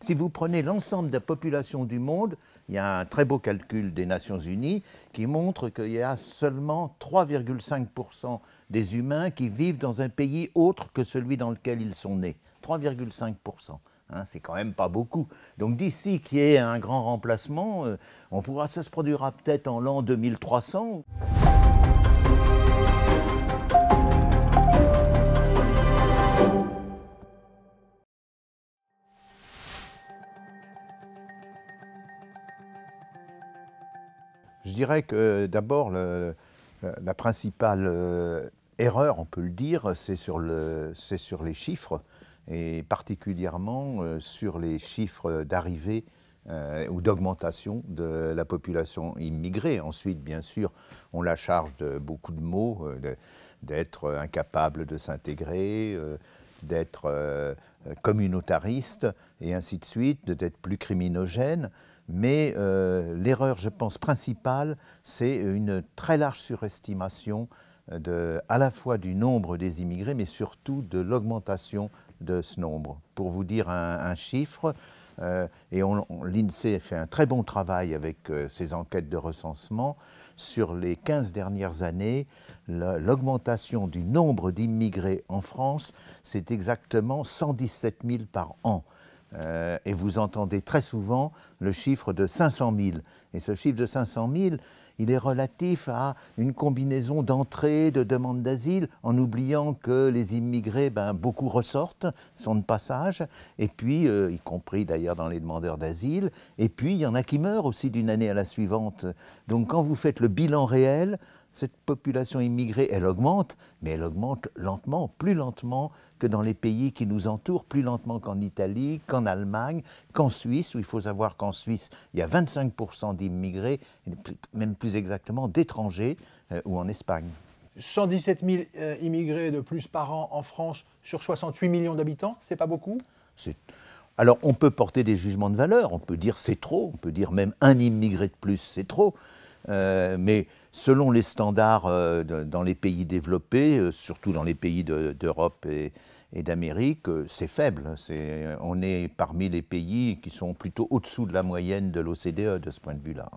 Si vous prenez l'ensemble de la population du monde, il y a un très beau calcul des Nations Unies qui montre qu'il y a seulement 3,5% des humains qui vivent dans un pays autre que celui dans lequel ils sont nés. 3,5%. Hein, c'est quand même pas beaucoup. Donc d'ici qu'il y ait un grand remplacement, ça se produira peut-être en l'an 2300. Je dirais que d'abord, la principale erreur, on peut le dire, c'est sur les chiffres, et particulièrement sur les chiffres d'arrivée ou d'augmentation de la population immigrée. Ensuite, bien sûr, on la charge de beaucoup de maux, d'être incapable de s'intégrer, d'être communautariste, et ainsi de suite, d'être plus criminogène. Mais l'erreur, je pense, principale, c'est une très large surestimation à la fois du nombre des immigrés, mais surtout de l'augmentation de ce nombre. Pour vous dire un chiffre, l'INSEE fait un très bon travail avec ses enquêtes de recensement. Sur les 15 dernières années, l'augmentation du nombre d'immigrés en France, c'est exactement 117 000 par an. Et vous entendez très souvent le chiffre de 500 000. Et ce chiffre de 500 000, il est relatif à une combinaison d'entrées, de demandes d'asile, en oubliant que les immigrés, beaucoup ressortent, sont de passage, et puis, y compris d'ailleurs dans les demandeurs d'asile, et puis il y en a qui meurent aussi d'une année à la suivante. Donc quand vous faites le bilan réel, cette population immigrée, elle augmente, mais elle augmente lentement, plus lentement que dans les pays qui nous entourent, plus lentement qu'en Italie, qu'en Allemagne, qu'en Suisse, où il faut savoir qu'en Suisse, il y a 25% d'immigrés, même plus exactement d'étrangers, ou en Espagne. 117 000 immigrés de plus par an en France sur 68 millions d'habitants, c'est pas beaucoup? Alors, on peut porter des jugements de valeur, on peut dire c'est trop, on peut dire même un immigré de plus, c'est trop. Mais selon les standards dans les pays développés, surtout dans les pays d'Europe et d'Amérique, c'est faible. On est parmi les pays qui sont plutôt au-dessous de la moyenne de l'OCDE de ce point de vue-là.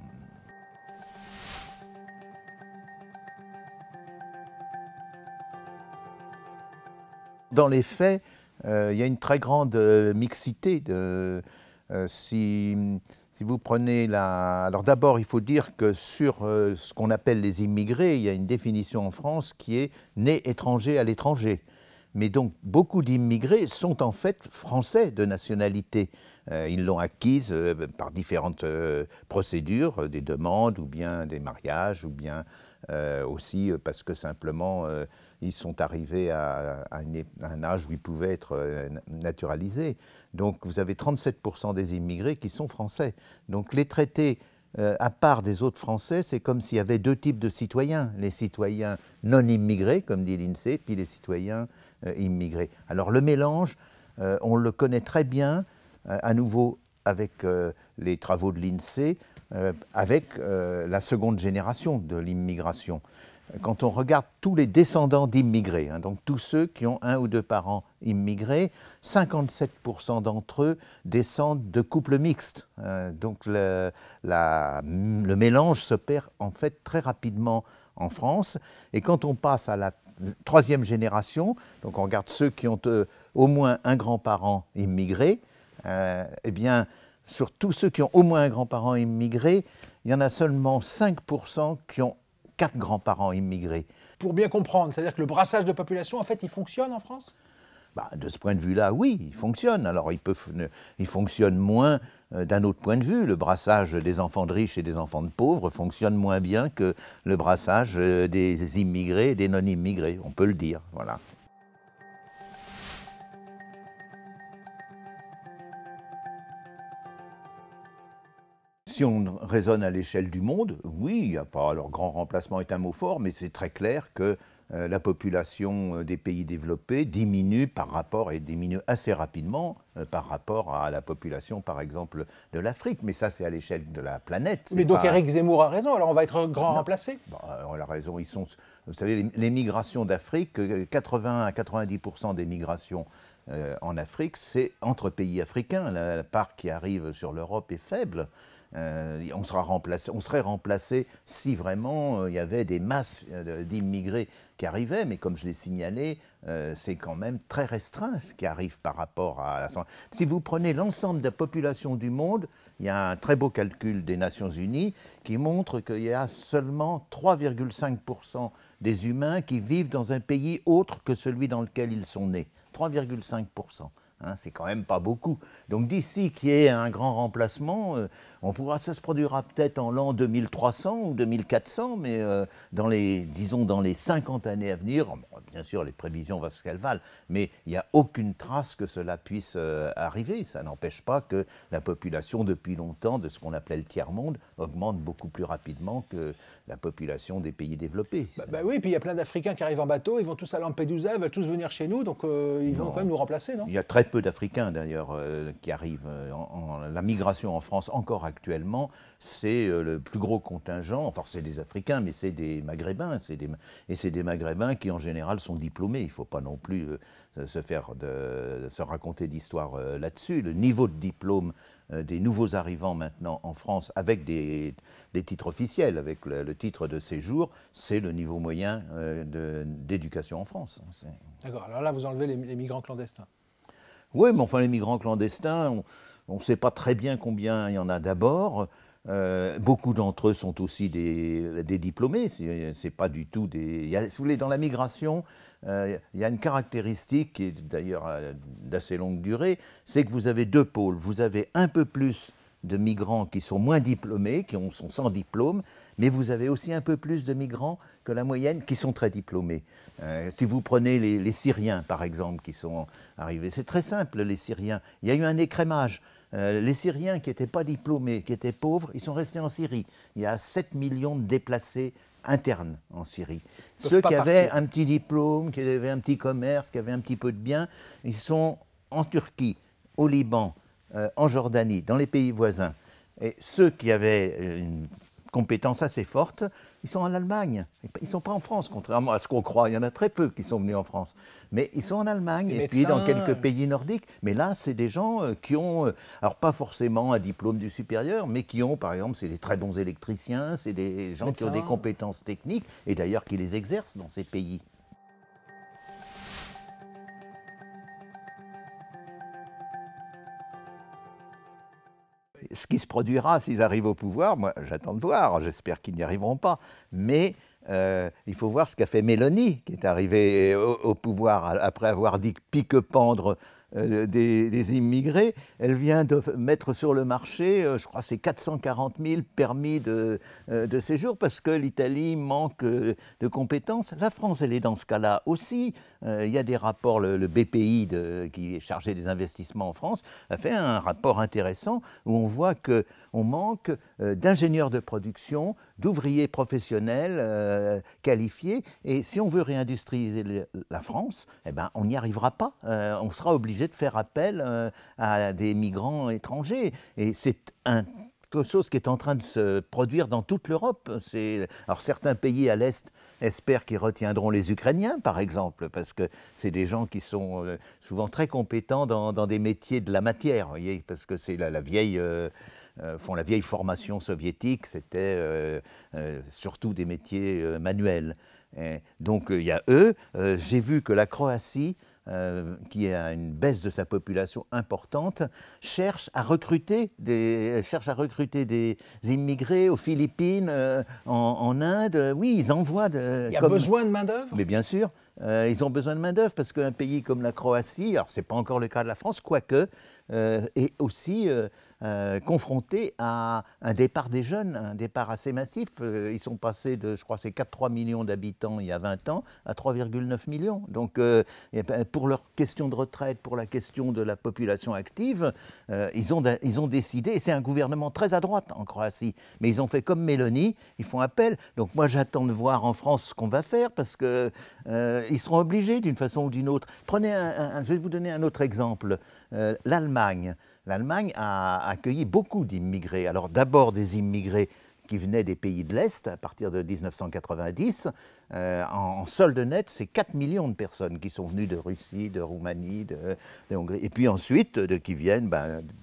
Dans les faits, il y a une très grande mixité. Si vous prenez Alors d'abord, il faut dire que sur ce qu'on appelle les immigrés, il y a une définition en France qui est « né étranger à l'étranger ». Mais donc, beaucoup d'immigrés sont en fait français de nationalité. Ils l'ont acquise par différentes procédures, des demandes ou bien des mariages, ou bien aussi parce que simplement ils sont arrivés à un âge où ils pouvaient être naturalisés. Donc vous avez 37% des immigrés qui sont français. Donc les traités à part des autres Français, c'est comme s'il y avait deux types de citoyens. Les citoyens non immigrés, comme dit l'INSEE, puis les citoyens immigrés. Alors le mélange, on le connaît très bien, à nouveau avec les travaux de l'INSEE, avec la seconde génération de l'immigration. Quand on regarde tous les descendants d'immigrés, donc tous ceux qui ont un ou deux parents immigrés, 57% d'entre eux descendent de couples mixtes. Donc le mélange s'opère en fait très rapidement en France. Et quand on passe à la troisième génération, donc on regarde ceux qui ont au moins un grand-parent immigré, eh bien, sur tous ceux qui ont au moins un grand-parent immigré, il y en a seulement 5% qui ont 4 grands-parents immigrés. Pour bien comprendre, c'est-à-dire que le brassage de population, en fait, il fonctionne en France? De ce point de vue-là, oui, il fonctionne. Alors, il fonctionne moins d'un autre point de vue. Le brassage des enfants de riches et des enfants de pauvres fonctionne moins bien que le brassage des immigrés et des non-immigrés, on peut le dire, voilà. Si on raisonne à l'échelle du monde, oui, il n'y a pas. Alors, grand remplacement est un mot fort, mais c'est très clair que la population des pays développés diminue par rapport, et diminue assez rapidement par rapport à la population, par exemple, de l'Afrique. Mais ça, c'est à l'échelle de la planète. Mais donc Éric Zemmour a raison, alors on va être grand remplacé? On a raison, vous savez, les migrations d'Afrique, 80 à 90% des migrations en Afrique, c'est entre pays africains. La part qui arrive sur l'Europe est faible. On serait remplacé si vraiment il y avait des masses d'immigrés qui arrivaient, mais comme je l'ai signalé, c'est quand même très restreint ce qui arrive par rapport à... Si vous prenez l'ensemble de la population du monde, il y a un très beau calcul des Nations Unies qui montre qu'il y a seulement 3,5% des humains qui vivent dans un pays autre que celui dans lequel ils sont nés. 3,5%. Hein, c'est quand même pas beaucoup. Donc d'ici qu'il y ait un grand remplacement, ça se produira peut-être en l'an 2300 ou 2400, mais disons dans les 50 années à venir, bien sûr les prévisions valent ce qu'elles valent, mais il n'y a aucune trace que cela puisse arriver. Ça n'empêche pas que la population depuis longtemps de ce qu'on appelait le tiers-monde augmente beaucoup plus rapidement que la population des pays développés. Oui, puis il y a plein d'Africains qui arrivent en bateau, ils vont tous à Lampedusa, ils veulent tous venir chez nous, donc ils vont quand même nous remplacer, non? Il y a très peu d'Africains d'ailleurs qui arrivent. La migration en France encore actuellement, c'est le plus gros contingent, enfin c'est des Africains, mais c'est des Maghrébins, et c'est des Maghrébins qui en général sont diplômés. Il ne faut pas non plus se raconter d'histoire là-dessus. Le niveau de diplôme des nouveaux arrivants maintenant en France avec des titres officiels, avec le titre de séjour, c'est le niveau moyen d'éducation en France. D'accord, alors là vous enlevez les migrants clandestins. Oui, mais enfin les migrants clandestins, on ne sait pas très bien combien il y en a d'abord. Beaucoup d'entre eux sont aussi des diplômés, c'est pas du tout des... Si vous voulez, dans la migration, il y a une caractéristique qui est d'ailleurs d'assez longue durée, c'est que vous avez deux pôles. Vous avez un peu plus de migrants qui sont moins diplômés, qui sont sans diplôme, mais vous avez aussi un peu plus de migrants que la moyenne qui sont très diplômés. Si vous prenez les Syriens, par exemple, qui sont arrivés, c'est très simple, les Syriens. Il y a eu un écrémage. Les Syriens qui n'étaient pas diplômés, qui étaient pauvres, ils sont restés en Syrie. Il y a 7 millions de déplacés internes en Syrie. Ceux qui avaient un petit diplôme, qui avaient un petit commerce, qui avaient un petit peu de biens, ils sont en Turquie, au Liban, en Jordanie, dans les pays voisins. Et ceux qui avaient une compétence assez forte, ils sont en Allemagne. Ils ne sont pas en France, contrairement à ce qu'on croit. Il y en a très peu qui sont venus en France. Mais ils sont en Allemagne et puis dans quelques pays nordiques. Mais là, c'est des gens qui ont, alors pas forcément un diplôme du supérieur, mais qui ont, par exemple, c'est des très bons électriciens, c'est des gens qui ont des compétences techniques et d'ailleurs qui les exercent dans ces pays. Ce qui se produira s'ils arrivent au pouvoir, moi j'attends de voir, j'espère qu'ils n'y arriveront pas, mais il faut voir ce qu'a fait Mélanie, qui est arrivée au pouvoir après avoir dit pique-pendre des immigrés. Elle vient de mettre sur le marché, je crois c'est 440 000 permis de séjour parce que l'Italie manque de compétences. La France, elle est dans ce cas-là aussi. Il y a des rapports, le BPI qui est chargé des investissements en France a fait un rapport intéressant où on voit qu'on manque d'ingénieurs de production, d'ouvriers professionnels qualifiés. Et si on veut réindustrialiser la France, eh ben, on n'y arrivera pas. On sera obligé de faire appel à des migrants étrangers. Et c'est quelque chose qui est en train de se produire dans toute l'Europe. Alors certains pays à l'Est espèrent qu'ils retiendront les Ukrainiens, par exemple, parce que c'est des gens qui sont souvent très compétents dans des métiers de la matière, vous voyez, parce que c'est la vieille formation soviétique, c'était surtout des métiers manuels. Donc il y a eux. J'ai vu que la Croatie, qui a une baisse de sa population importante, cherche à recruter des immigrés aux Philippines, en Inde. Oui, ils envoient... Il y a besoin de main-d'œuvre ? Mais bien sûr, ils ont besoin de main-d'œuvre parce qu'un pays comme la Croatie, alors ce n'est pas encore le cas de la France, quoique, est aussi confronté à un départ des jeunes, un départ assez massif. Ils sont passés de, je crois, c'est 4,3 millions d'habitants il y a 20 ans à 3,9 millions. Donc, pour leur question de retraite, pour la question de la population active, ils ont décidé, et c'est un gouvernement très à droite en Croatie, mais ils ont fait comme Mélanie, ils font appel. Donc moi, j'attends de voir en France ce qu'on va faire, parce qu'ils seront obligés d'une façon ou d'une autre. Prenez je vais vous donner un autre exemple. L'Allemagne. L'Allemagne a accueilli beaucoup d'immigrés. Alors d'abord des immigrés qui venaient des pays de l'Est à partir de 1990. En solde net, c'est 4 millions de personnes qui sont venues de Russie, de Roumanie, de Hongrie. Et puis ensuite, qui viennent,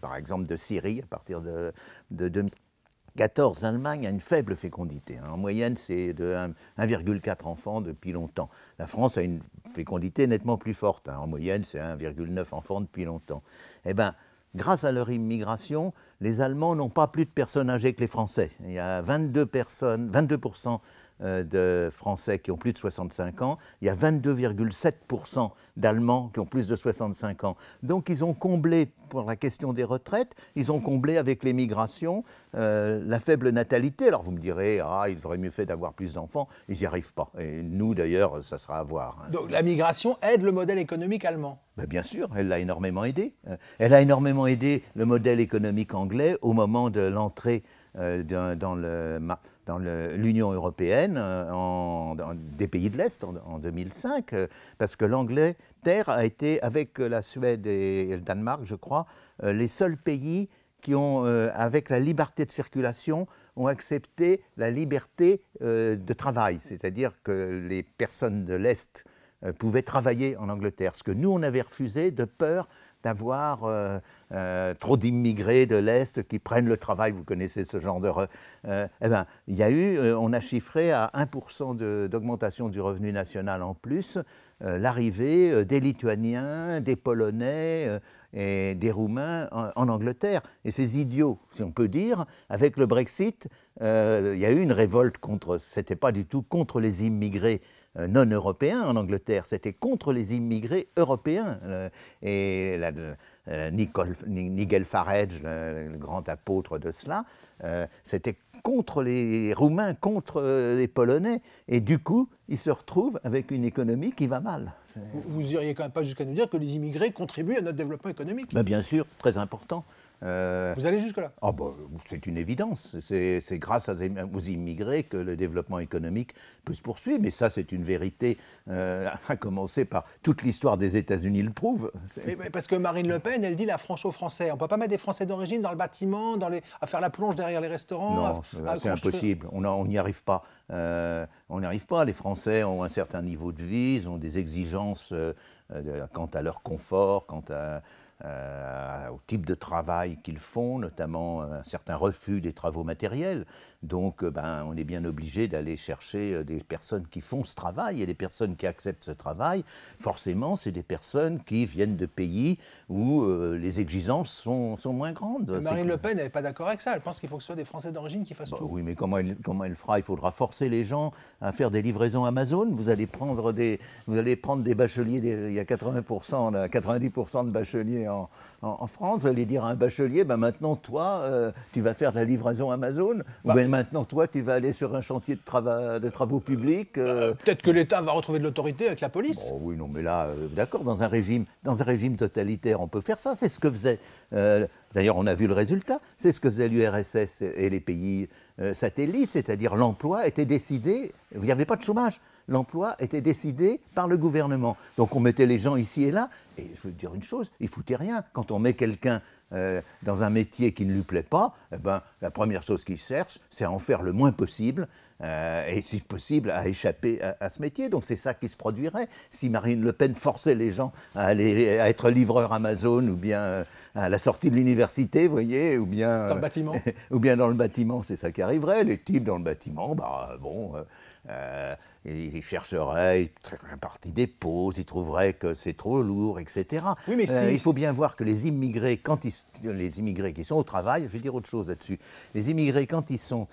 par exemple, de Syrie, à partir de 2014. L'Allemagne a une faible fécondité. En moyenne, c'est de 1,4 enfants depuis longtemps. La France a une fécondité nettement plus forte. En moyenne, c'est 1,9 enfants depuis longtemps. Eh bien, grâce à leur immigration, les Allemands n'ont pas plus de personnes âgées que les Français. Il y a 22% de Français qui ont plus de 65 ans, il y a 22,7% d'Allemands qui ont plus de 65 ans. Donc ils ont comblé, pour la question des retraites, ils ont comblé avec l'émigration la faible natalité. Alors vous me direz, ils auraient mieux fait d'avoir plus d'enfants, ils n'y arrivent pas. Et nous d'ailleurs, ça sera à voir. Donc la migration aide le modèle économique allemand? Bien sûr, elle l'a énormément aidé. Elle a énormément aidé le modèle économique anglais au moment de l'entrée dans l'Union européenne des pays de l'Est en 2005, parce que l'Angleterre a été, avec la Suède et le Danemark, je crois, les seuls pays qui ont, avec la liberté de circulation, ont accepté la liberté de travail, c'est-à-dire que les personnes de l'Est pouvaient travailler en Angleterre, ce que nous on avait refusé de peur d'avoir trop d'immigrés de l'Est qui prennent le travail. Vous connaissez ce genre de... il y a eu, on a chiffré à 1% d'augmentation du revenu national en plus, l'arrivée des Lituaniens, des Polonais et des Roumains en Angleterre. Et ces idiots, si on peut dire, avec le Brexit, il y a eu une révolte contre... C'était pas du tout contre les immigrés non européens en Angleterre, c'était contre les immigrés européens. Et Nigel Farage, le grand apôtre de cela, c'était contre les Roumains, contre les Polonais. Et du coup, ils se retrouvent avec une économie qui va mal. Vous n'iriez quand même pas jusqu'à nous dire que les immigrés contribuent à notre développement économique? Bien sûr, très important. Vous allez jusque-là? C'est une évidence. C'est grâce aux immigrés que le développement économique peut se poursuivre. Mais ça, c'est une vérité, à commencer par toute l'histoire des États-Unis le prouve. Parce que Marine Le Pen, elle dit la France aux Français. On ne peut pas mettre des Français d'origine dans le bâtiment, à faire la plonge derrière les restaurants? Non, c'est impossible. On n'y arrive pas. On n'y arrive pas. Les Français ont un certain niveau de vie, ils ont des exigences quant à leur confort, quant au type de travail qu'ils font, notamment un certain refus des travaux matériels. Donc, on est bien obligé d'aller chercher des personnes qui font ce travail, et les personnes qui acceptent ce travail, forcément, c'est des personnes qui viennent de pays où les exigences sont moins grandes. Marine Le Pen, elle n'est pas d'accord avec ça. Elle pense qu'il faut que ce soit des Français d'origine qui fassent tout. Oui, mais comment elle fera? Il faudra forcer les gens à faire des livraisons Amazon. Vous allez prendre des bacheliers, il y a 90% de bacheliers en France. Vous allez dire à un bachelier, maintenant, toi, tu vas faire de la livraison Amazon, ou bien maintenant, toi, tu vas aller sur un chantier de travaux publics. Peut-être que l'État va retrouver de l'autorité avec la police. Oui, non, mais là, d'accord, dans un régime totalitaire, on peut faire ça. C'est ce que faisait... D'ailleurs, on a vu le résultat. C'est ce que faisait l'URSS et les pays satellites, c'est-à-dire l'emploi était décidé, il n'y avait pas de chômage. L'emploi était décidé par le gouvernement. Donc on mettait les gens ici et là, et je veux dire une chose, ils ne foutaient rien. Quand on met quelqu'un dans un métier qui ne lui plaît pas, la première chose qu'il cherche, c'est à en faire le moins possible, et si possible, à échapper à ce métier. Donc c'est ça qui se produirait si Marine Le Pen forçait les gens à être livreurs Amazon, ou bien à la sortie de l'université, vous voyez, ou bien... Dans le bâtiment. Ou bien dans le bâtiment, c'est ça qui arriverait. Les types dans le bâtiment, ils chercheraient, ils feraient partie des pauses, ils trouveraient que c'est trop lourd, etc. Oui, mais il faut bien voir que les immigrés qui sont au travail, je vais dire autre chose là-dessus, les immigrés quand ils sont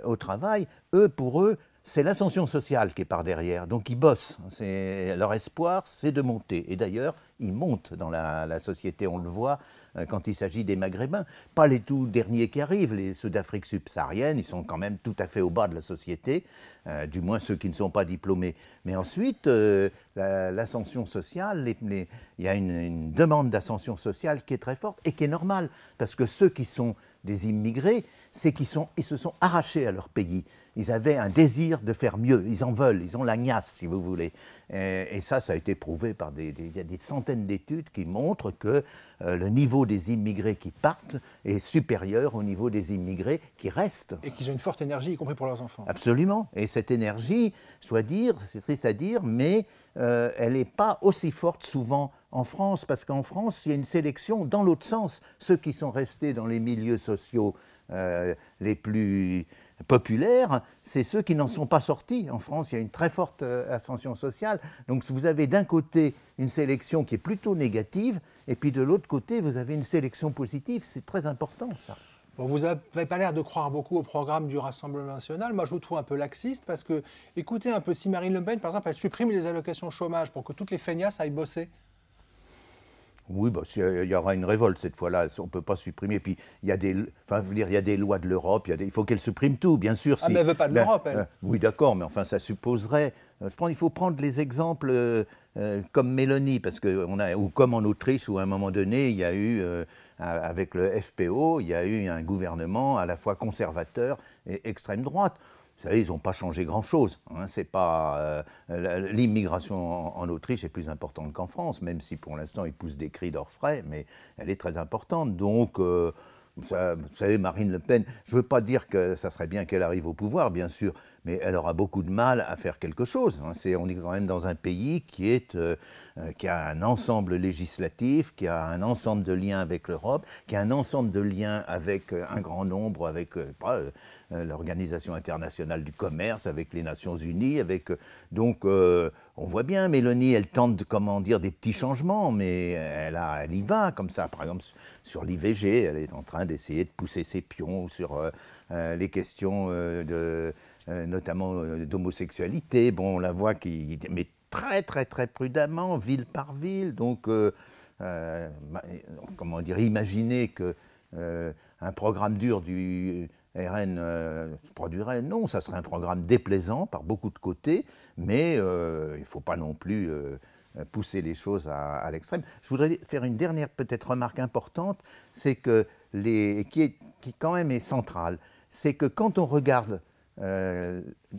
au travail, pour eux, c'est l'ascension sociale qui est par derrière. Donc ils bossent. Leur espoir, c'est de monter. Et d'ailleurs, ils montent dans la société. On le voit quand il s'agit des Maghrébins. Pas les tout derniers qui arrivent. Ceux d'Afrique subsaharienne, ils sont quand même tout à fait au bas de la société. Du moins ceux qui ne sont pas diplômés. Mais ensuite, l'ascension sociale, il y a une demande d'ascension sociale qui est très forte et qui est normale. Parce que ceux qui sont des immigrés, c'est qu'ils se sont arrachés à leur pays. Ils avaient un désir de faire mieux, ils en veulent, ils ont la gnasse, si vous voulez. Et ça a été prouvé par il y a des centaines centaines d'études qui montrent que le niveau des immigrés qui partent est supérieur au niveau des immigrés qui restent. Et qu'ils ont une forte énergie, y compris pour leurs enfants. Absolument. Et cette énergie, je dois dire, c'est triste à dire, mais elle n'est pas aussi forte souvent en France, parce qu'en France, il y a une sélection dans l'autre sens. Ceux qui sont restés dans les milieux sociaux les plus populaires, c'est ceux qui n'en sont pas sortis. En France, il y a une très forte ascension sociale. Donc vous avez d'un côté une sélection qui est plutôt négative, et puis de l'autre côté, vous avez une sélection positive. C'est très important, ça. Bon, vous n'avez pas l'air de croire beaucoup au programme du Rassemblement national. Moi, je vous trouve un peu laxiste, parce que, écoutez un peu, si Marine Le Pen, par exemple, elle supprime les allocations chômage pour que toutes les feignasses aillent bosser. Oui, bah, il y aura une révolte cette fois-là, on ne peut pas supprimer. Puis il y a des, enfin, je veux dire, il y a des lois de l'Europe, il faut qu'elle supprime tout, bien sûr. Ah, mais elle ne veut pas de l'Europe, elle. Oui, d'accord, mais enfin, ça supposerait. Il faut prendre les exemples comme Mélanie, parce que ou comme en Autriche, où à un moment donné, il y a eu, avec le FPO, il y a eu un gouvernement à la fois conservateur et extrême droite. Vous savez, ils n'ont pas changé grand-chose. Hein, l'immigration en Autriche est plus importante qu'en France, même si pour l'instant ils poussent des cris d'orfraie, mais elle est très importante. Donc, vous savez, Marine Le Pen, je ne veux pas dire que ça serait bien qu'elle arrive au pouvoir, bien sûr, mais elle aura beaucoup de mal à faire quelque chose. Hein. On est quand même dans un pays qui a un ensemble législatif, qui a un ensemble de liens avec l'Europe, qui a un ensemble de liens avec un grand nombre, avec l'Organisation internationale du commerce, avec les Nations Unies, donc on voit bien, Mélanie, elle tente, comment dire, des petits changements, mais elle y va, comme ça, par exemple, sur l'IVG, elle est en train d'essayer de pousser ses pions sur les questions notamment d'homosexualité. Bon, on la voit mais très, très, très prudemment, ville par ville, donc, comment dire, imaginer que un programme dur du RN se produirait, non, ça serait un programme déplaisant par beaucoup de côtés, mais il ne faut pas non plus pousser les choses à l'extrême. Je voudrais faire une dernière peut-être remarque importante, c'est que qui quand même est centrale, c'est que quand on regarde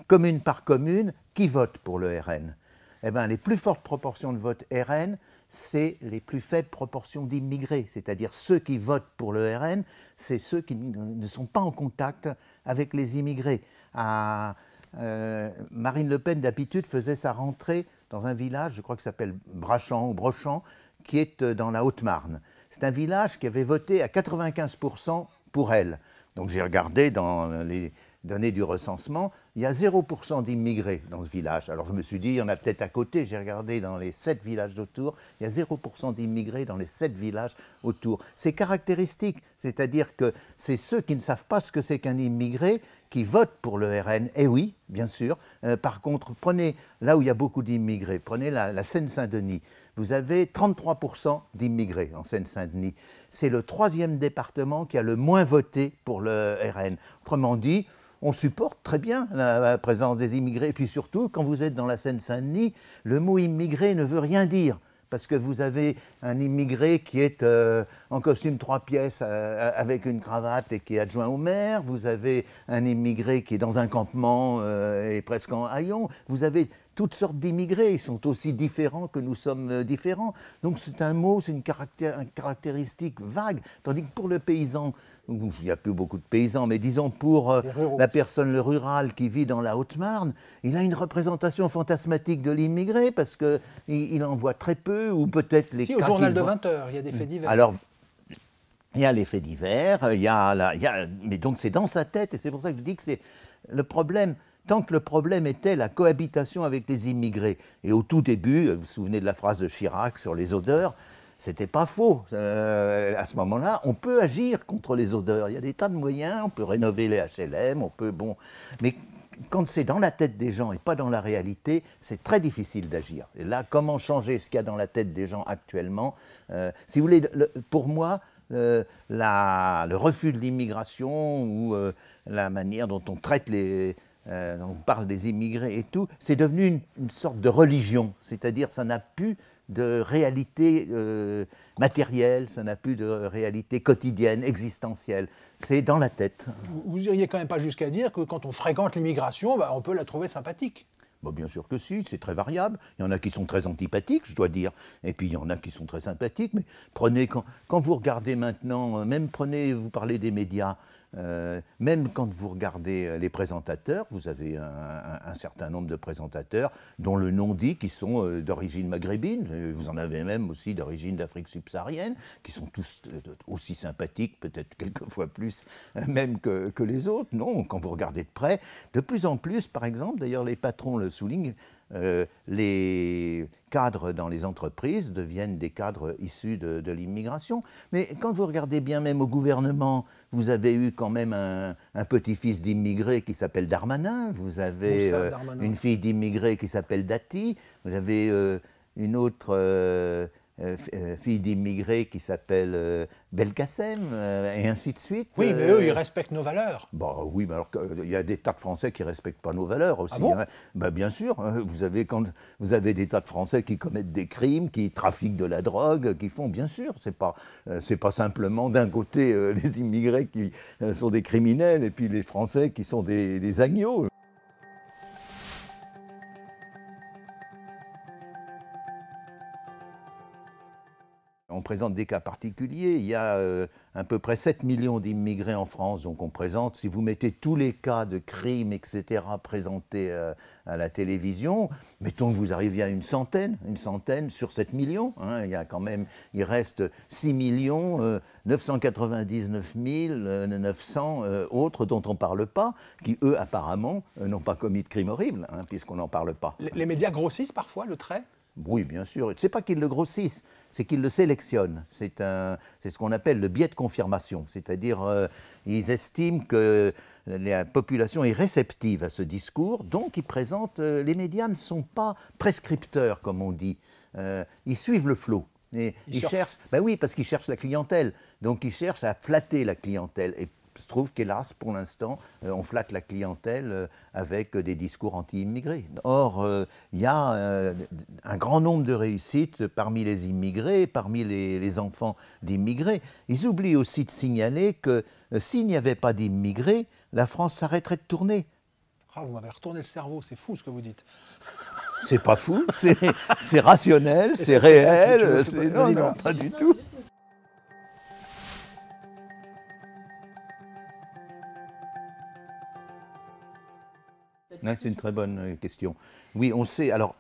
commune par commune, qui vote pour le RN? Eh bien, les plus fortes proportions de vote RN, c'est les plus faibles proportions d'immigrés, c'est-à-dire ceux qui votent pour le RN, c'est ceux qui ne sont pas en contact avec les immigrés. Marine Le Pen, d'habitude, faisait sa rentrée dans un village, je crois que ça s'appelle Brachamp ou Brochant, qui est dans la Haute-Marne. C'est un village qui avait voté à 95% pour elle. Donc j'ai regardé dans les données du recensement, il y a 0% d'immigrés dans ce village. Alors je me suis dit, il y en a peut-être à côté, j'ai regardé dans les 7 villages d'autour, il y a 0% d'immigrés dans les 7 villages autour. C'est caractéristique, c'est-à-dire que c'est ceux qui ne savent pas ce que c'est qu'un immigré qui votent pour le RN. Et oui, bien sûr. Par contre, prenez là où il y a beaucoup d'immigrés, prenez la Seine-Saint-Denis. Vous avez 33% d'immigrés en Seine-Saint-Denis. C'est le 3e département qui a le moins voté pour le RN. Autrement dit, on supporte très bien la présence des immigrés. Et puis surtout, quand vous êtes dans la Seine-Saint-Denis, le mot immigré ne veut rien dire. Parce que vous avez un immigré qui est en costume 3 pièces avec une cravate et qui est adjoint au maire. Vous avez un immigré qui est dans un campement et presque en haillons. Vous avez toutes sortes d'immigrés. Ils sont aussi différents que nous sommes différents. Donc c'est un mot, c'est une caractéristique vague. Tandis que pour le paysan, il n'y a plus beaucoup de paysans, mais disons pour la personne, le rural qui vit dans la Haute-Marne, il a une représentation fantasmatique de l'immigré parce qu'il en voit très peu, ou peut-être les cas... Si, au journal de 20 heures, il y a des faits divers. Alors, il y a les faits divers, mais donc c'est dans sa tête, et c'est pour ça que je dis que c'est le problème. Tant que le problème était la cohabitation avec les immigrés. Et au tout début, vous vous souvenez de la phrase de Chirac sur les odeurs, c'était pas faux. À ce moment-là, on peut agir contre les odeurs. Il y a des tas de moyens, on peut rénover les HLM, mais quand c'est dans la tête des gens et pas dans la réalité, c'est très difficile d'agir. Et là, comment changer ce qu'il y a dans la tête des gens actuellement? Si vous voulez, pour moi, le refus de l'immigration ou la manière dont on traite on parle des immigrés et tout, c'est devenu une sorte de religion, c'est-à-dire ça n'a plus de réalité matérielle, ça n'a plus de réalité quotidienne, existentielle, c'est dans la tête. Vous n'iriez quand même pas jusqu'à dire que quand on fréquente l'immigration, on peut la trouver sympathique? Bon, bien sûr que si, c'est très variable. Il y en a qui sont très antipathiques, je dois dire, et puis il y en a qui sont très sympathiques. Mais prenez, quand vous regardez maintenant, même prenez, vous parlez des médias, même quand vous regardez les présentateurs, vous avez un certain nombre de présentateurs dont le nom dit qu'ils sont d'origine maghrébine. Vous en avez même aussi d'origine d'Afrique subsaharienne, qui sont tous aussi sympathiques, peut-être quelquefois plus même que les autres. Non, quand vous regardez de près, de plus en plus, par exemple, d'ailleurs les patrons le soulignent, les cadres dans les entreprises deviennent des cadres issus de l'immigration. Mais quand vous regardez bien, même au gouvernement, vous avez eu quand même un petit-fils d'immigré qui s'appelle Darmanin, vous avez une fille d'immigré qui s'appelle Dati, vous avez une autre fille d'immigré qui s'appelle Belkacem, et ainsi de suite. Oui, mais eux, ils respectent nos valeurs. Bah, oui, mais alors il y a des tas de Français qui ne respectent pas nos valeurs aussi. Ah bon? Hein. Bah, bien sûr, quand vous avez des tas de Français qui commettent des crimes, qui trafiquent de la drogue, qui font, bien sûr, c'est pas simplement d'un côté les immigrés qui sont des criminels et puis les Français qui sont des agneaux. On présente des cas particuliers. Il y a à peu près 7 millions d'immigrés en France. Donc on présente, si vous mettez tous les cas de crimes, etc., présentés à la télévision, mettons que vous arriviez à une centaine sur 7 millions. Hein, il y a quand même, il reste 6 999 900 autres dont on ne parle pas, qui eux apparemment n'ont pas commis de crimes horribles, hein, puisqu'on n'en parle pas. Les médias grossissent parfois le trait? Oui, bien sûr. Ce n'est pas qu'ils le grossissent, c'est qu'ils le sélectionnent. C'est ce qu'on appelle le biais de confirmation. C'est-à-dire, ils estiment que la population est réceptive à ce discours, donc ils présentent. Les médias ne sont pas prescripteurs, comme on dit. Ils suivent le flot. Et ils cherchent. Ben oui, parce qu'ils cherchent la clientèle. Donc ils cherchent à flatter la clientèle. Et il se trouve qu'hélas, pour l'instant, on flatte la clientèle avec des discours anti-immigrés. Or, il y a un grand nombre de réussites parmi les immigrés, parmi les enfants d'immigrés. Ils oublient aussi de signaler que s'il n'y avait pas d'immigrés, la France s'arrêterait de tourner. Ah, vous m'avez retourné le cerveau, c'est fou ce que vous dites. C'est pas fou, c'est rationnel, c'est réel, non, pas du tout. C'est une très bonne question. Oui, on sait. Alors,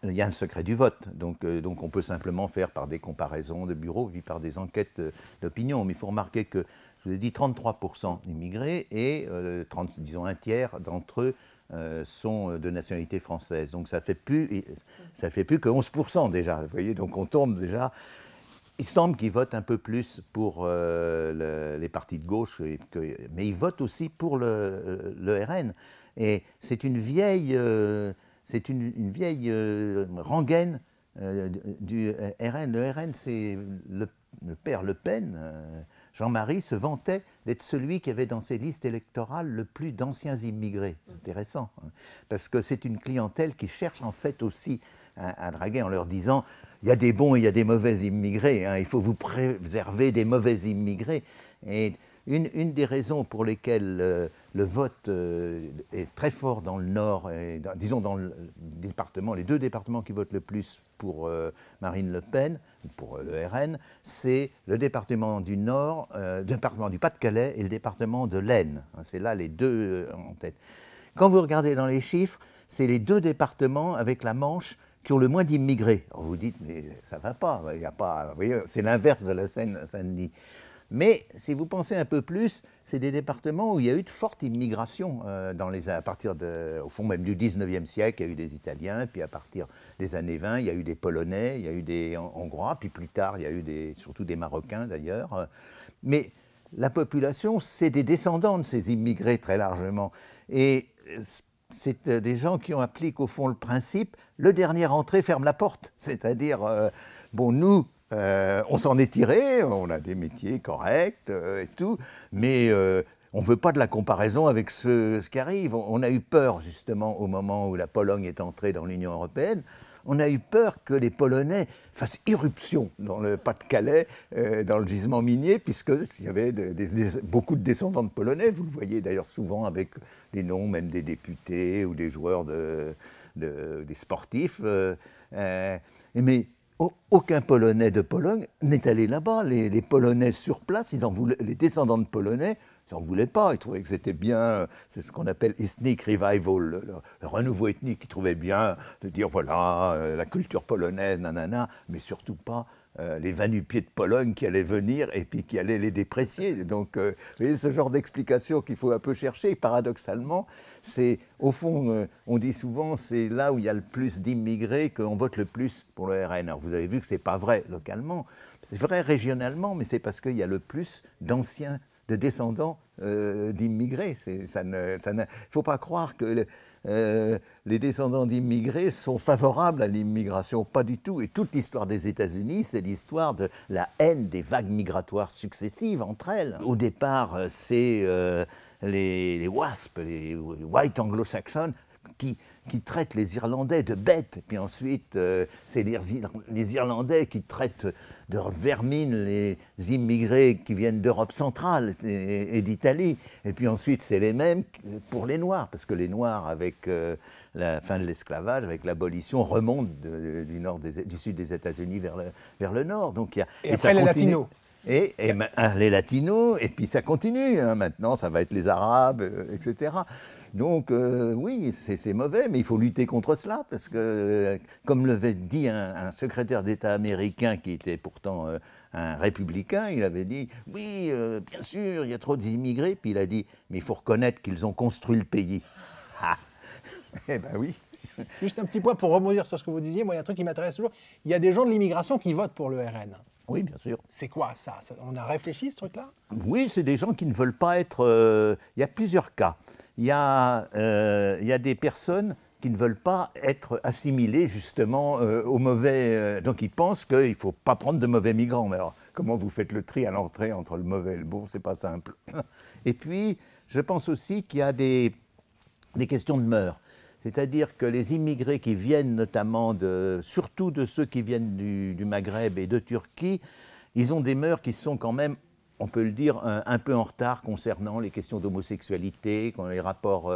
il y a le secret du vote. Donc on peut simplement faire par des comparaisons de bureaux, puis par des enquêtes d'opinion. Mais il faut remarquer que, je vous ai dit, 33% d'immigrés et, disons, un tiers d'entre eux sont de nationalité française. Donc ça fait plus que 11% déjà. Vous voyez, donc on tombe déjà. Il semble qu'ils votent un peu plus pour les partis de gauche, mais ils votent aussi pour le RN. Et c'est une vieille rengaine du RN. Le RN, c'est le père Le Pen. Jean-Marie se vantait d'être celui qui avait dans ses listes électorales le plus d'anciens immigrés. Intéressant, hein, parce que c'est une clientèle qui cherche en fait aussi à draguer en leur disant il y a des bons et il y a des mauvais immigrés, hein, il faut vous préserver des mauvais immigrés. Et une des raisons pour lesquelles le vote est très fort dans le Nord, disons dans les deux départements qui votent le plus pour Marine Le Pen, pour le RN, c'est le département du Nord, le département du Pas-de-Calais et le département de l'Aisne. C'est là les deux en tête. Quand vous regardez dans les chiffres, c'est les deux départements avec la Manche qui ont le moins d'immigrés. Vous dites, mais ça ne va pas, il y a pas, vous voyez, c'est l'inverse de la Seine-Saint-Denis. Mais si vous pensez un peu plus, c'est des départements où il y a eu de fortes immigrations à partir au fond même du 19e siècle, il y a eu des Italiens, puis à partir des années 20, il y a eu des Polonais, il y a eu des Hongrois, puis plus tard, il y a eu surtout des Marocains d'ailleurs. Mais la population, c'est des descendants de ces immigrés très largement. Et c'est des gens qui ont appliqué au fond le principe, le dernier entré ferme la porte. C'est-à-dire, bon, nous, on s'en est tiré, on a des métiers corrects et tout, mais on ne veut pas de la comparaison avec ce qui arrive. On a eu peur, justement, au moment où la Pologne est entrée dans l'Union européenne, on a eu peur que les Polonais fassent irruption dans le Pas-de-Calais, dans le gisement minier, puisqu'il y avait beaucoup de descendants de Polonais. Vous le voyez d'ailleurs souvent avec les noms même des députés ou des joueurs de des sportifs. Mais aucun Polonais de Pologne n'est allé là-bas. Les Polonais sur place, les descendants de Polonais, ils n'en voulaient pas. Ils trouvaient que c'était bien, c'est ce qu'on appelle ethnic revival, le renouveau ethnique. Ils trouvaient bien de dire, voilà, la culture polonaise, nanana, mais surtout pas les va-nu-pieds de Pologne qui allaient venir et puis qui allaient les déprécier. Donc, vous voyez, ce genre d'explication qu'il faut un peu chercher, paradoxalement, c'est, au fond, on dit souvent, c'est là où il y a le plus d'immigrés qu'on vote le plus pour le RN. Alors, vous avez vu que ce n'est pas vrai localement, c'est vrai régionalement, mais c'est parce qu'il y a le plus d'anciens, de descendants d'immigrés. Il ne faut pas croire que les descendants d'immigrés sont favorables à l'immigration, pas du tout. Et toute l'histoire des États-Unis, c'est l'histoire de la haine des vagues migratoires successives entre elles. Au départ, c'est les WASP, les White Anglo-Saxons, qui traitent les Irlandais de bêtes. Et puis ensuite, c'est les Irlandais qui traitent de vermine les immigrés qui viennent d'Europe centrale et d'Italie. Et puis ensuite, c'est les mêmes pour les Noirs, parce que les Noirs, avec la fin de l'esclavage, avec l'abolition, remontent du sud des États-Unis vers le nord. Donc, et après, les Latinos. Et les Latinos, et puis ça continue, hein, maintenant ça va être les Arabes, etc. Donc oui, c'est mauvais, mais il faut lutter contre cela, parce que, comme l'avait dit un secrétaire d'État américain qui était pourtant un républicain, il avait dit, oui, bien sûr, il y a trop d'immigrés, puis il a dit, mais il faut reconnaître qu'ils ont construit le pays. Ah. Eh ben oui. Juste un petit point pour rebondir sur ce que vous disiez, moi il y a un truc qui m'intéresse toujours, il y a des gens de l'immigration qui votent pour le RN. Oui, bien sûr. C'est quoi ça? On a réfléchi ce truc-là? Oui, c'est des gens qui ne veulent pas être... il y a plusieurs cas. Il y a des personnes qui ne veulent pas être assimilées justement aux mauvais... donc ils pensent qu'il ne faut pas prendre de mauvais migrants. Mais alors, comment vous faites le tri à l'entrée entre le mauvais et le bon? C'est pas simple. Et puis, je pense aussi qu'il y a des questions de mœurs. C'est-à-dire que les immigrés qui viennent notamment, surtout de ceux qui viennent du Maghreb et de Turquie, ils ont des mœurs qui sont quand même, on peut le dire, un peu en retard concernant les questions d'homosexualité, les rapports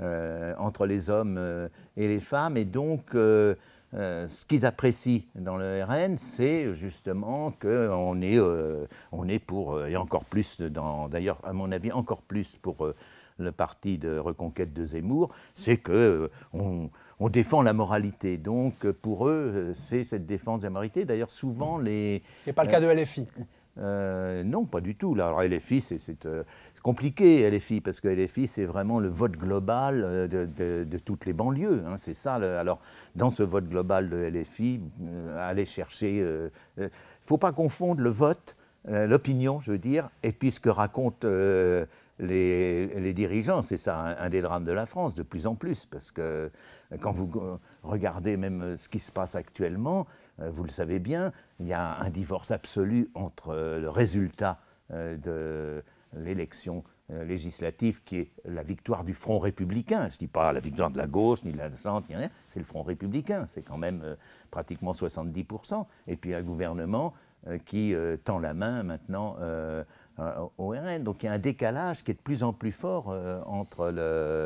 entre les hommes et les femmes. Et donc, ce qu'ils apprécient dans le RN, c'est justement qu'on est pour, et encore plus, d'ailleurs, à mon avis, encore plus pour... le parti de reconquête de Zemmour, c'est qu'on défend la moralité. Donc, pour eux, c'est cette défense de la moralité. D'ailleurs, souvent, les... C'est pas le cas de LFI. Non, pas du tout. Là, alors, LFI, c'est compliqué, LFI, parce que LFI, c'est vraiment le vote global de toutes les banlieues. Hein, c'est ça. Alors, dans ce vote global de LFI, aller chercher... Il ne faut pas confondre le vote, l'opinion, je veux dire, et puis ce que racontent... les dirigeants, c'est ça un des drames de la France, de plus en plus, parce que quand vous regardez même ce qui se passe actuellement, vous le savez bien, il y a un divorce absolu entre le résultat de l'élection législative, qui est la victoire du Front républicain. Je ne dis pas la victoire de la gauche, ni de la centre, ni rien, c'est le Front républicain, c'est quand même pratiquement 70%, et puis un gouvernement qui tend la main maintenant au RN. Donc il y a un décalage qui est de plus en plus fort entre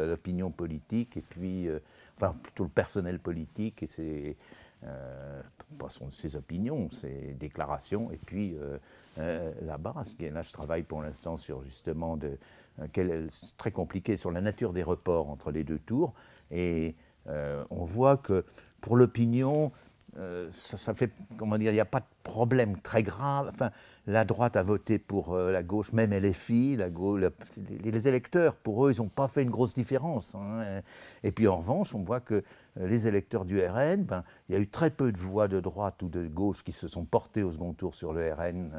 l'opinion politique et puis, enfin plutôt le personnel politique et ses opinions, ses déclarations, et puis la base. Là, je travaille pour l'instant sur justement, c'est très compliqué, sur la nature des reports entre les deux tours, et on voit que pour l'opinion, ça fait, comment dire, il n'y a pas de problème très grave. Enfin, la droite a voté pour la gauche, même LFI, les électeurs, pour eux, ils n'ont pas fait une grosse différence. Hein. Et puis en revanche, on voit que les électeurs du RN, il y a eu très peu de voix de droite ou de gauche qui se sont portées au second tour sur le RN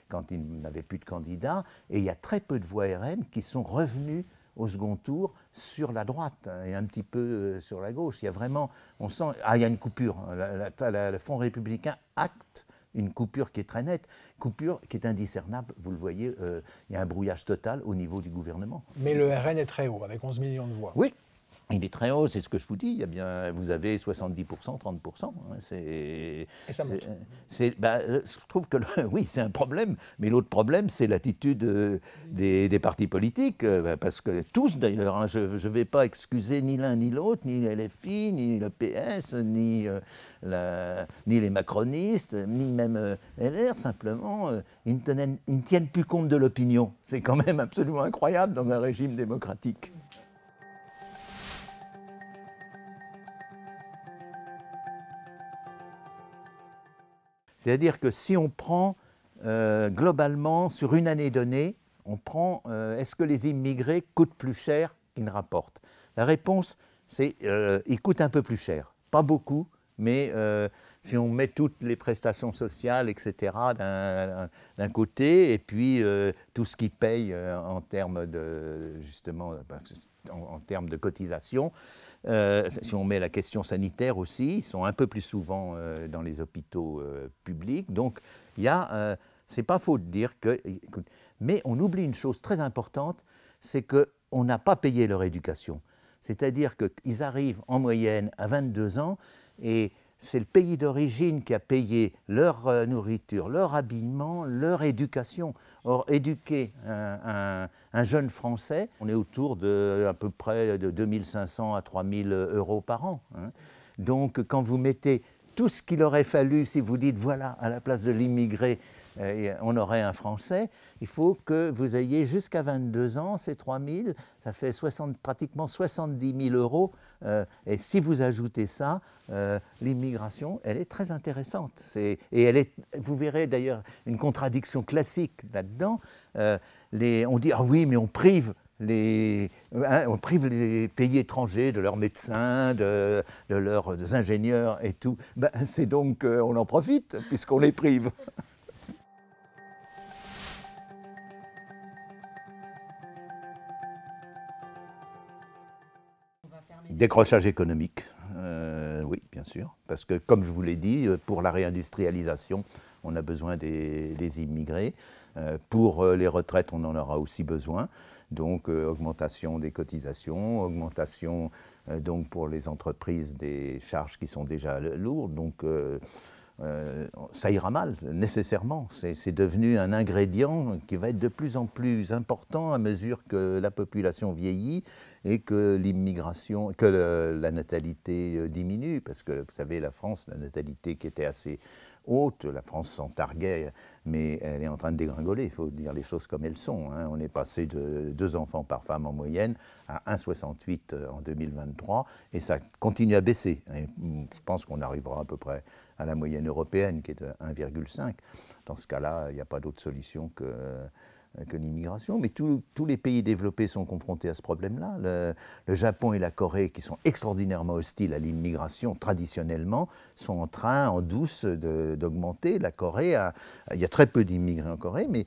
quand il n'avait plus de candidats. Et il y a très peu de voix RN qui sont revenues au second tour sur la droite et un petit peu sur la gauche. Il y a vraiment, on sent, il y a une coupure. Le Front républicain acte une coupure qui est très nette, coupure qui est indiscernable. Vous le voyez, il y a un brouillage total au niveau du gouvernement. Mais le RN est très haut, avec 11 millions de voix. Oui, Il est très haut, c'est ce que je vous dis. Il y a bien, vous avez 70%, 30%. Hein, Et ça monte. Je trouve que oui, c'est un problème. Mais l'autre problème, c'est l'attitude des partis politiques. Parce que tous, d'ailleurs, hein, je ne vais pas excuser ni l'un ni l'autre, ni LFI, ni le PS, ni les macronistes, ni même LR. Simplement, ils ne tiennent plus compte de l'opinion. C'est quand même absolument incroyable dans un régime démocratique. C'est-à-dire que si on prend globalement, sur une année donnée, on prend est-ce que les immigrés coûtent plus cher qu'ils ne rapportent? La réponse, c'est ils coûtent un peu plus cher. Pas beaucoup, mais si on met toutes les prestations sociales, etc., d'un côté, et puis tout ce qu'ils payent en termes de, justement, en termes de cotisation, si on met la question sanitaire aussi, ils sont un peu plus souvent dans les hôpitaux publics. Donc, il y a, c'est pas faux de dire que, mais on oublie une chose très importante, c'est qu'on n'a pas payé leur éducation. C'est-à-dire qu'ils arrivent en moyenne à 22 ans et c'est le pays d'origine qui a payé leur nourriture, leur habillement, leur éducation. Or, éduquer un jeune Français, on est autour de à peu près de 2500 à 3000 euros par an. Hein. Donc, quand vous mettez tout ce qu'il aurait fallu, si vous dites, voilà, à la place de l'immigré, on aurait un Français, il faut que vous ayez jusqu'à 22 ans, c'est 3000, ça fait pratiquement 70 000 euros. Et si vous ajoutez ça, l'immigration, elle est très intéressante. Et elle est, vous verrez d'ailleurs une contradiction classique là-dedans. On dit, ah oui, mais on prive les pays étrangers de leurs médecins, de leurs ingénieurs et tout. Ben, c'est donc, on en profite puisqu'on les prive. Décrochage économique, oui, bien sûr, parce que comme je vous l'ai dit, pour la réindustrialisation, on a besoin des immigrés. Pour les retraites, on en aura aussi besoin. Donc, augmentation des cotisations, augmentation donc pour les entreprises des charges qui sont déjà lourdes. Donc, ça ira mal, nécessairement. C'est devenu un ingrédient qui va être de plus en plus important à mesure que la population vieillit et que l'immigration, que la natalité diminue. Parce que, vous savez, la France, la natalité qui était assez haute, la France s'en targuait, mais elle est en train de dégringoler, il faut dire les choses comme elles sont. Hein. On est passé de 2 enfants par femme en moyenne à 1,68 en 2023, et ça continue à baisser. Et je pense qu'on arrivera à peu près à la moyenne européenne, qui est de 1,5. Dans ce cas-là, il n'y a pas d'autre solution que l'immigration, mais tous les pays développés sont confrontés à ce problème-là. Le Japon et la Corée, qui sont extraordinairement hostiles à l'immigration traditionnellement, sont en train, en douce, d'augmenter. La Corée, il y a très peu d'immigrés en Corée, mais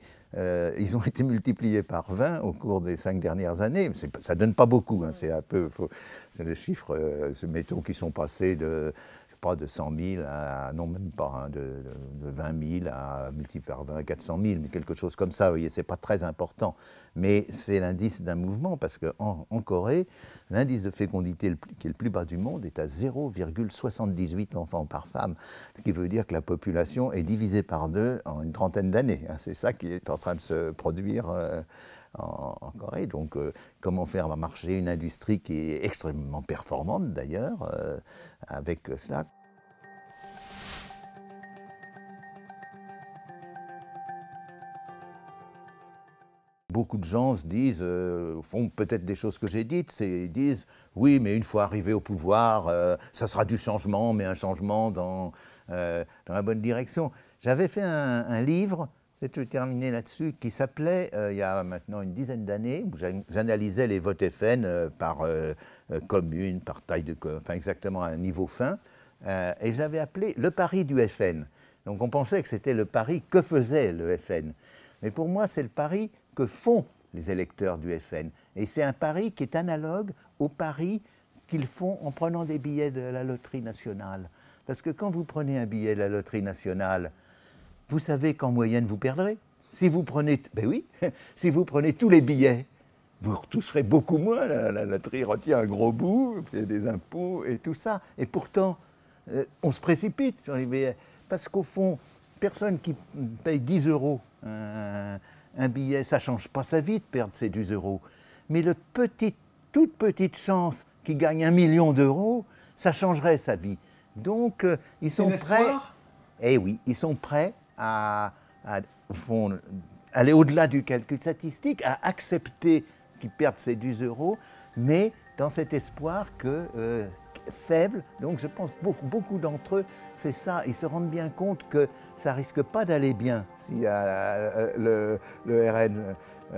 ils ont été multipliés par 20 au cours des 5 dernières années. Ça ne donne pas beaucoup, hein, c'est le chiffre, mettons, qui sont passés de de 100 000 à, non même pas, hein, de 20 000 à multiplié par 20, 400 000, mais quelque chose comme ça, vous voyez, c'est pas très important. Mais c'est l'indice d'un mouvement, parce qu'en Corée, l'indice de fécondité qui est le plus bas du monde est à 0,78 enfants par femme, ce qui veut dire que la population est divisée par 2 en une trentaine d'années. Hein, c'est ça qui est en train de se produire en Corée. Donc, comment faire marcher une industrie qui est extrêmement performante, d'ailleurs, avec cela. Beaucoup de gens se disent, font peut-être des choses que j'ai dites, ils disent, oui, mais une fois arrivé au pouvoir, ça sera du changement, mais un changement dans la bonne direction. J'avais fait un livre, peut-être je vais terminer là-dessus, qui s'appelait, il y a maintenant une dizaine d'années, où j'analysais les votes FN par commune, par taille de commune, enfin exactement à un niveau fin, et je l'avais appelé le pari du FN. Donc on pensait que c'était le pari que faisait le FN. Mais pour moi, c'est le pari que font les électeurs du FN. Et c'est un pari qui est analogue au pari qu'ils font en prenant des billets de la loterie nationale. Parce que quand vous prenez un billet de la loterie nationale, vous savez qu'en moyenne, vous perdrez. Si vous prenez, ben oui, si vous prenez tous les billets, vous retoucherez beaucoup moins. La loterie retient un gros bout, c'est des impôts et tout ça. Et pourtant, on se précipite sur les billets. Parce qu'au fond, personne qui paye 10 € un billet, ça ne change pas sa vie de perdre ces 10 €. Mais toute petite chance qu'il gagne 1 million d'euros, ça changerait sa vie. Donc, ils sont prêts. Eh oui, ils sont prêts à au fond, aller au-delà du calcul statistique, à accepter qu'ils perdent ces 10 €, mais dans cet espoir que faible. Donc je pense beaucoup d'entre eux, c'est ça, ils se rendent bien compte que ça risque pas d'aller bien s'il y a le RN.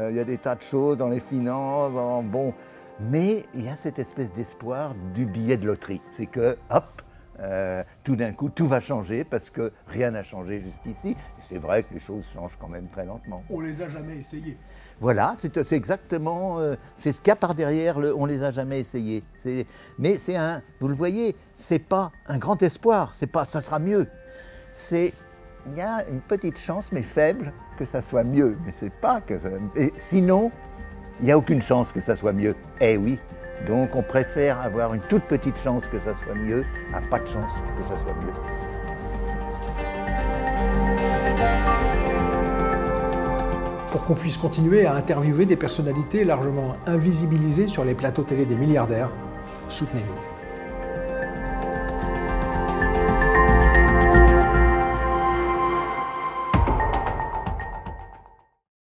Il y a des tas de choses dans les finances, bon, mais il y a cette espèce d'espoir du billet de loterie. C'est que, hop, tout d'un coup, tout va changer parce que rien n'a changé jusqu'ici. C'est vrai que les choses changent quand même très lentement. On les a jamais essayées. Voilà, c'est exactement, c'est ce qu'il y a par derrière, on les a jamais essayés. Mais c'est vous le voyez, c'est pas un grand espoir, c'est pas ça sera mieux. Il y a une petite chance, mais faible, que ça soit mieux. Mais c'est pas que ça. Et sinon, il n'y a aucune chance que ça soit mieux. Eh oui. Donc on préfère avoir une toute petite chance que ça soit mieux, à pas de chance que ça soit mieux. Pour qu'on puisse continuer à interviewer des personnalités largement invisibilisées sur les plateaux télé des milliardaires, soutenez-nous.